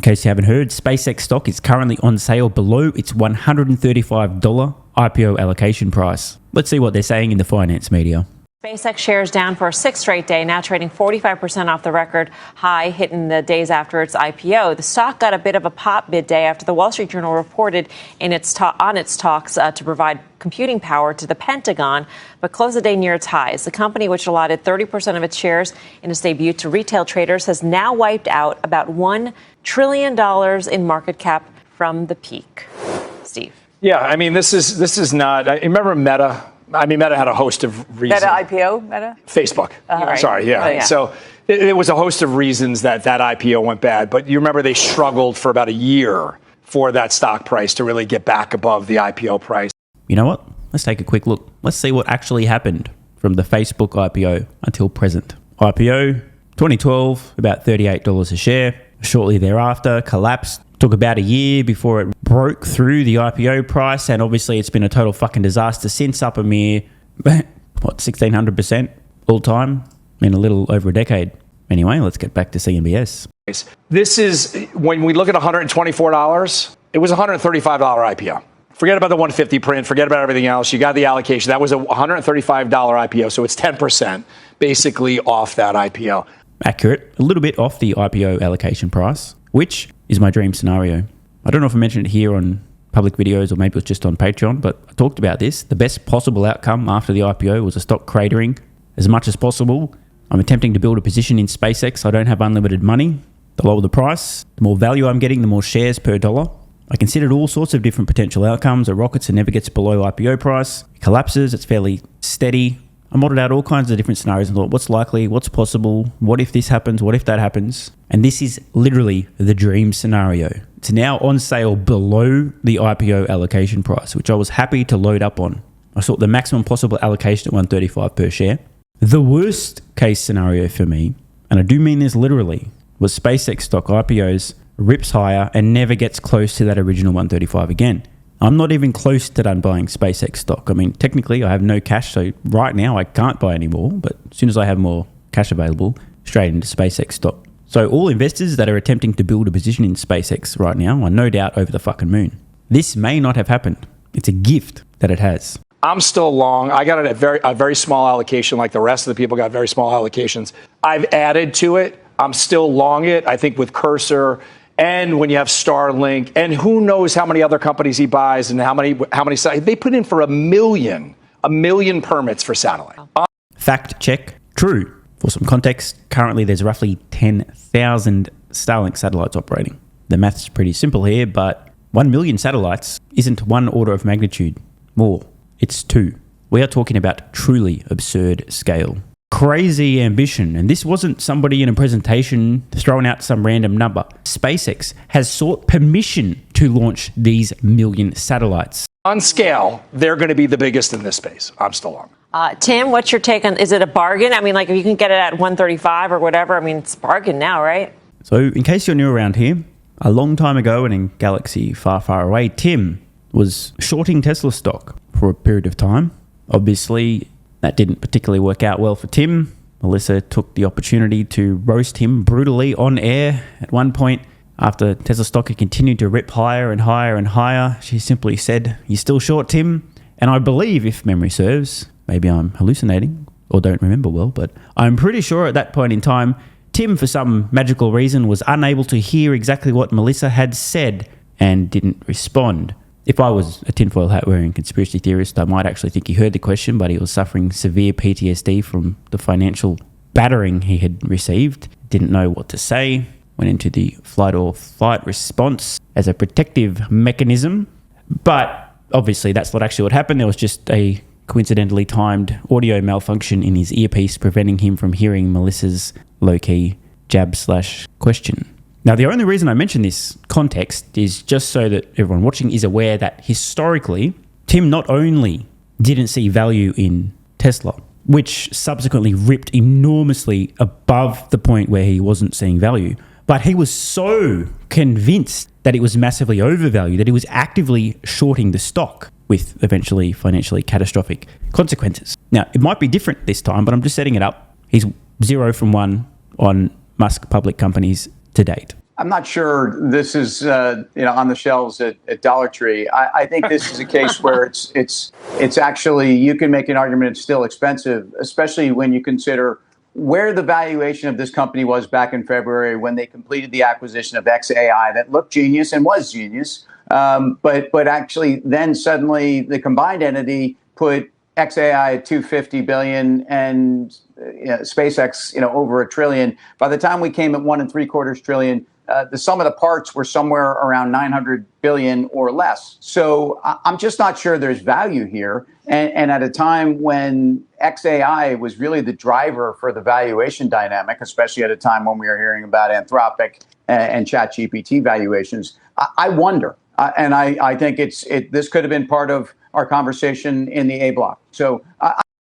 case you haven't heard, SpaceX stock is currently on sale below its $135 IPO allocation price. Let's see what they're saying in the finance media. SpaceX shares down for a sixth straight day, now trading 45% off the record high hit in the days after its IPO. The stock got a bit of a pop midday after the Wall Street Journal reported on its talks to provide computing power to the Pentagon, but closed the day near its highs. The company, which allotted 30% of its shares in its debut to retail traders, has now wiped out about $1 trillion in market cap from the peak. Steve. Yeah, I mean, this is not. I remember Meta. I mean, Meta had a host of reasons. Meta IPO? Meta? Facebook. Right. Sorry, yeah. Oh, yeah. So it was a host of reasons that IPO went bad. But you remember they struggled for about a year for that stock price to really get back above the IPO price. You know what? Let's take a quick look. Let's see what actually happened from the Facebook IPO until present. IPO 2012, about $38 a share. Shortly thereafter, collapsed. Took about a year before it broke through the IPO price, and obviously it's been a total fucking disaster since, up a mere, 1,600% all time in a little over a decade. Anyway, let's get back to CNBS. This is, when we look at $124, it was a $135 IPO. Forget about the 150 print, forget about everything else. You got the allocation. That was a $135 IPO, so it's 10% basically off that IPO. Accurate. A little bit off the IPO allocation price, which is my dream scenario. I don't know if I mentioned it here on public videos or maybe it was just on Patreon, but I talked about this. The best possible outcome after the IPO was a stock cratering as much as possible. I'm attempting to build a position in SpaceX. I don't have unlimited money. The lower the price, the more value I'm getting, the more shares per dollar. I considered all sorts of different potential outcomes. It rockets and never gets below IPO price. It collapses, it's fairly steady. I modeled out all kinds of different scenarios and thought, what's likely, what's possible, what if this happens, what if that happens? And this is literally the dream scenario. It's now on sale below the IPO allocation price, which I was happy to load up on. I sought the maximum possible allocation at $135 per share. The worst case scenario for me, and I do mean this literally, was SpaceX stock IPOs, rips higher and never gets close to that original $135 again. I'm not even close to done buying SpaceX stock. I mean, technically I have no cash, so right now I can't buy anymore, but as soon as I have more cash available, straight into SpaceX stock. So all investors that are attempting to build a position in SpaceX right now are no doubt over the fucking moon. This may not have happened. It's a gift that it has. I'm still long. I got a very small allocation, like the rest of the people got very small allocations. I've added to it. I'm still long it, I think, with Cursor. And when you have Starlink, and who knows how many other companies he buys and how many they put in for a million permits for satellite. Fact check, true. For some context, currently there's roughly 10,000 Starlink satellites operating. The math's pretty simple here, but 1 million satellites isn't one order of magnitude more. It's two. We are talking about truly absurd scale. Crazy ambition, and this wasn't somebody in a presentation throwing out some random number. SpaceX has sought permission to launch these million satellites. On scale, they're going to be the biggest in this space. I'm still long. Tim, what's your take on, is it a bargain? I mean, like if you can get it at 135 or whatever, I mean, it's a bargain now, right? So in case you're new around here, a long time ago and in galaxy far, far away, Tim was shorting Tesla stock for a period of time. Obviously, that didn't particularly work out well for Tim. Melissa took the opportunity to roast him brutally on air at one point. After Tesla stock had continued to rip higher and higher and higher, she simply said, "You're still short, Tim." And I believe, if memory serves, maybe I'm hallucinating or don't remember well, but I'm pretty sure at that point in time, Tim, for some magical reason, was unable to hear exactly what Melissa had said and didn't respond. If I was a tinfoil hat wearing conspiracy theorist, I might actually think he heard the question, but he was suffering severe PTSD from the financial battering he had received. Didn't know what to say. Went into the flight or fight response as a protective mechanism. But obviously that's not actually what happened. There was just a coincidentally timed audio malfunction in his earpiece, preventing him from hearing Melissa's low-key jab/question. Now, the only reason I mention this context is just so that everyone watching is aware that historically, Tim not only didn't see value in Tesla, which subsequently ripped enormously above the point where he wasn't seeing value, but he was so convinced that it was massively overvalued that he was actively shorting the stock with eventually financially catastrophic consequences. Now, it might be different this time, but I'm just setting it up. He's 0 from 1 on Musk public companies to date. I'm not sure this is on the shelves at Dollar Tree. I think this is a case where it's actually, you can make an argument it's still expensive, especially when you consider where the valuation of this company was back in February when they completed the acquisition of XAI that looked genius and was genius. But actually then suddenly the combined entity put XAI at $250 billion and SpaceX over $1 trillion. By the time we came at $1.75 trillion, the sum of the parts were somewhere around 900 billion or less. So I'm just not sure there's value here. And at a time when XAI was really the driver for the valuation dynamic, especially at a time when we were hearing about Anthropic and ChatGPT valuations, I wonder. And I think this could have been part of our conversation in the A block. So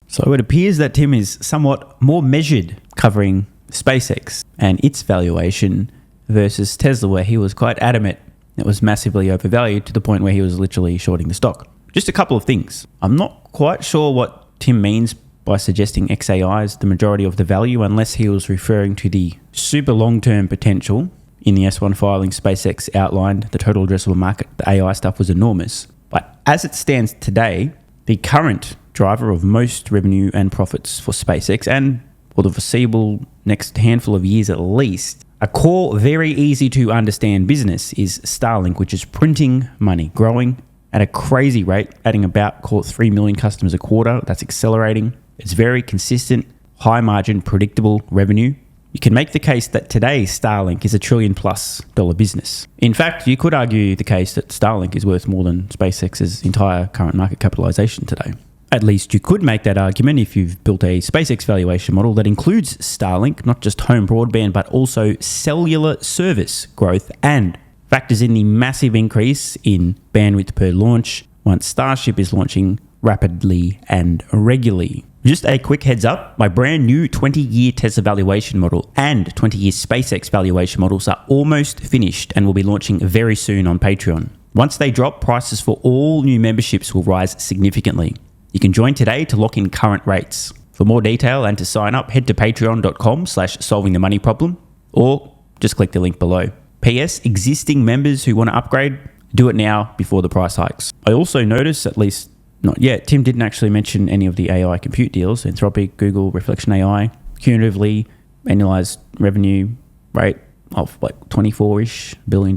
it appears that Tim is somewhat more measured covering SpaceX and its valuation versus Tesla, where he was quite adamant it was massively overvalued to the point where he was literally shorting the stock. Just a couple of things. I'm not quite sure what Tim means by suggesting XAI is the majority of the value, unless he was referring to the super long-term potential. In the S1 filing, SpaceX outlined the total addressable market. The AI stuff was enormous. But as it stands today, the current driver of most revenue and profits for SpaceX, and for the foreseeable next handful of years at least, a core, very easy to understand business is Starlink, which is printing money, growing at a crazy rate, adding about, call it 3 million customers a quarter. That's accelerating. It's very consistent, high margin, predictable revenue. You can make the case that today Starlink is $1 trillion+ business. In fact, you could argue the case that Starlink is worth more than SpaceX's entire current market capitalization today. At least you could make that argument if you've built a SpaceX valuation model that includes Starlink, not just home broadband, but also cellular service growth, and factors in the massive increase in bandwidth per launch once Starship is launching rapidly and regularly. Just a quick heads up, my brand new 20-year Tesla valuation model and 20-year SpaceX valuation models are almost finished and will be launching very soon on Patreon. Once they drop, prices for all new memberships will rise significantly. You can join today to lock in current rates. For more detail and to sign up, head to patreon.com/solvingthemoneyproblem or just click the link below. P.S. Existing members who want to upgrade, do it now before the price hikes. I also noticed, at least not yet, Tim didn't actually mention any of the AI compute deals. Anthropic, Google, Reflection AI, cumulatively annualized revenue rate of like $24-ish billion,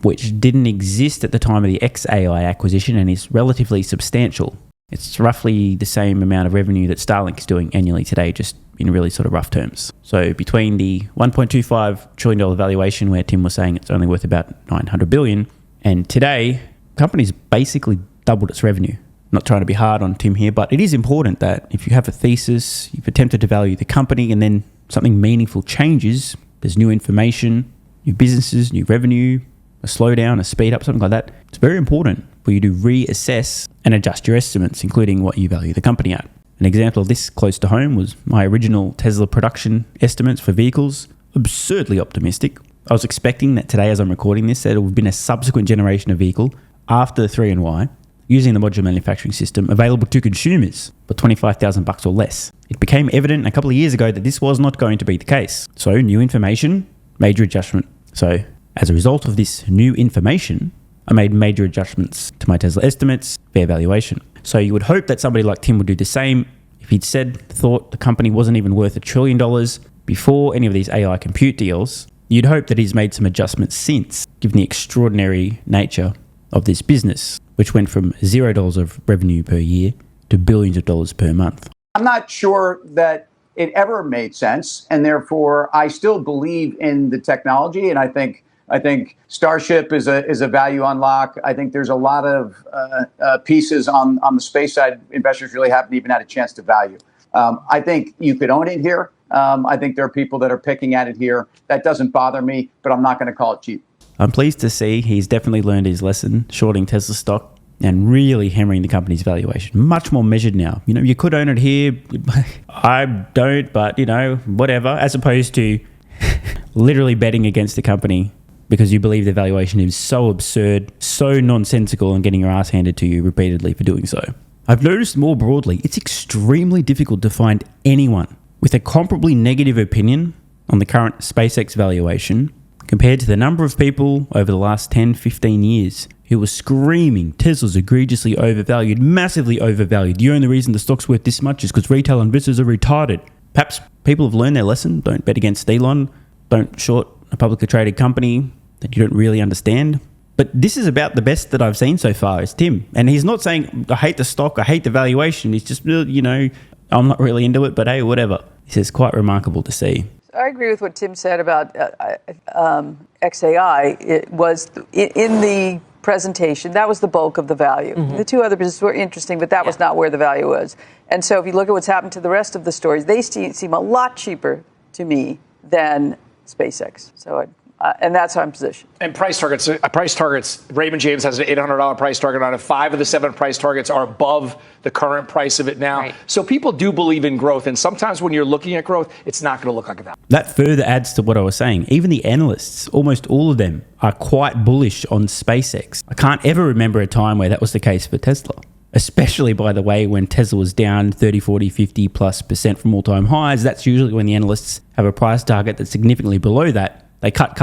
which didn't exist at the time of the XAI acquisition and is relatively substantial. It's roughly the same amount of revenue that Starlink is doing annually today, just in really sort of rough terms. So between the $1.25 trillion valuation, where Tim was saying it's only worth about $900 billion, and today, the company's basically doubled its revenue. Not trying to be hard on Tim here, but it is important that if you have a thesis, you've attempted to value the company, and then something meaningful changes, there's new information, new businesses, new revenue, a slowdown, a speed up, something like that, it's very important for you to reassess and adjust your estimates, including what you value the company at. An example of this close to home was my original Tesla production estimates for vehicles, absurdly optimistic. I was expecting that today, as I'm recording this, that it would have been a subsequent generation of vehicle after the 3 and Y, using the modular manufacturing system available to consumers for $25,000 or less. It became evident a couple of years ago that this was not going to be the case. So new information, major adjustment. So as a result of this new information, I made major adjustments to my Tesla estimates, fair valuation. So you would hope that somebody like Tim would do the same. If he'd thought the company wasn't even worth $1 trillion before any of these AI compute deals, you'd hope that he's made some adjustments since, given the extraordinary nature of this business, which went from $0 of revenue per year to billions of dollars per month. I'm not sure that it ever made sense, and therefore I still believe in the technology, and I think Starship is a value unlock. I think there's a lot of pieces on the space side investors really haven't even had a chance to value. I think you could own it here. I think there are people that are picking at it here. That doesn't bother me, but I'm not going to call it cheap. I'm pleased to see he's definitely learned his lesson, shorting Tesla stock and really hammering the company's valuation. Much more measured now. You know, you could own it here. I don't, but, whatever. As opposed to literally betting against the company because you believe the valuation is so absurd, so nonsensical, and getting your ass handed to you repeatedly for doing so. I've noticed more broadly, it's extremely difficult to find anyone with a comparably negative opinion on the current SpaceX valuation compared to the number of people over the last 10, 15 years who were screaming Tesla's egregiously overvalued, massively overvalued. The only reason the stock's worth this much is because retail investors are retarded. Perhaps people have learned their lesson. Don't bet against Elon. Don't short a publicly traded company that you don't really understand. But this is about the best that I've seen so far, is Tim. And he's not saying, I hate the stock, I hate the valuation. He's just, I'm not really into it, but hey, whatever. This is quite remarkable to see. I agree with what Tim said about XAI. It was in the presentation, that was the bulk of the value. Mm-hmm. The two other businesses were interesting, but that was not where the value was. And so if you look at what's happened to the rest of the stories, they seem a lot cheaper to me than SpaceX. So and that's how I'm positioned. And price targets. Raymond James has an $800 price target on it. 5 of the 7 price targets are above the current price of it now. Right. So people do believe in growth. And sometimes when you're looking at growth, it's not going to look like that. That further adds to what I was saying. Even the analysts, almost all of them, are quite bullish on SpaceX. I can't ever remember a time where that was the case for Tesla. Especially, by the way, when Tesla was down 30, 40, 50+% from all-time highs. That's usually when the analysts have a price target that's significantly below that. They cut,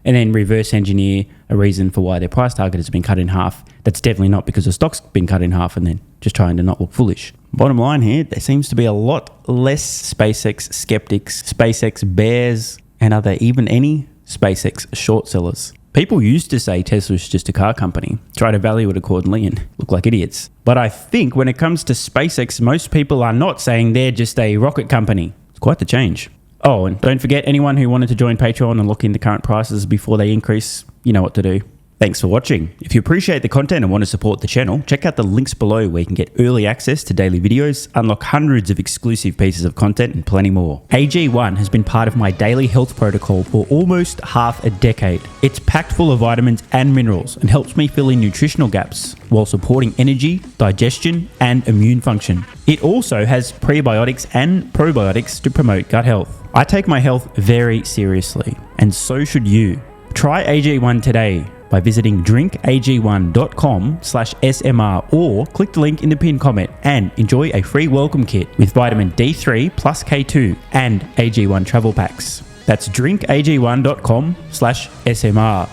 and then reverse engineer a reason for why their price target has been cut in half. That's definitely not because the stock's been cut in half and then just trying to not look foolish. Bottom line here, there seems to be a lot less SpaceX skeptics, SpaceX bears, and are there even any SpaceX short sellers? People used to say Tesla's just a car company, try to value it accordingly and look like idiots. But I think when it comes to SpaceX, most people are not saying they're just a rocket company. It's quite the change. Oh, and don't forget, anyone who wanted to join Patreon and lock in the current prices before they increase, you know what to do. Thanks for watching. If you appreciate the content and want to support the channel, check out the links below where you can get early access to daily videos, unlock hundreds of exclusive pieces of content, and plenty more. AG1 has been part of my daily health protocol for almost half a decade. It's packed full of vitamins and minerals and helps me fill in nutritional gaps while supporting energy, digestion, and immune function. It also has prebiotics and probiotics to promote gut health. I take my health very seriously, and so should you. Try AG1 today by visiting drinkag1.com/SMR or click the link in the pinned comment and enjoy a free welcome kit with vitamin D3 plus K2 and AG1 travel packs. That's drinkag1.com/SMR.